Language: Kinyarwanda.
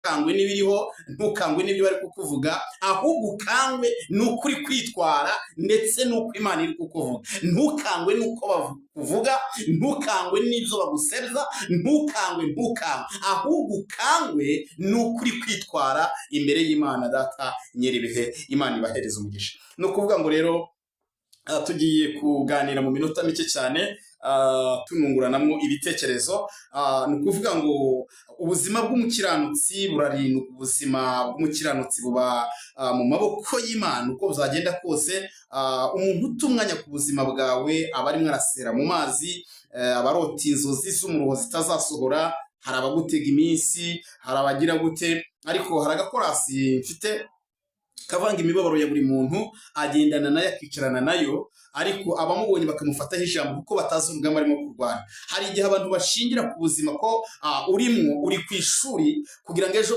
ntukangwe n'ibiriho, ntukangwe n'ibyo bari kukuvuga, ahubwo ukangwe n'ukuri kwitwara ndetse n'uko Imana iri kukuvuga. Ntukangwe n'uko bakuvuga, ntukangwe n'ibyo bagusebya, ntukangwe, ahubwo ukangwe n'ukuri kwitwara imbere y'Imana Data nyir'ibihe. Imana ibahereza umugisha. Ni ukuvuga ngo rero tugiye kuganira mu minota mike cyane, tununguranamo ibitekerezo. Ni ukuvuga ngo ubuzima bw'umukiranutsi burarindwa, ubuzima bw'umukiranutsi buba mu maboko y'Imana. Uko bizagenda kose, umuntu uta umwanya ku buzima bwawe aba arimo arasera mu mazi, abarota inzozi z'umuruho zitazasohora. Hari abagutega iminsi, hari abagira gute, ariko hari agakorasi mfite kavanga imibabaro ya buri muntu, agendana nayo akicarana nayo, ariko abamubonye bakamufataho ijambo kuko batazi urugamba arimo kurwana. Hari igihe abantu bashingira ku buzima ko uri ku ishuri kugira ngo ejo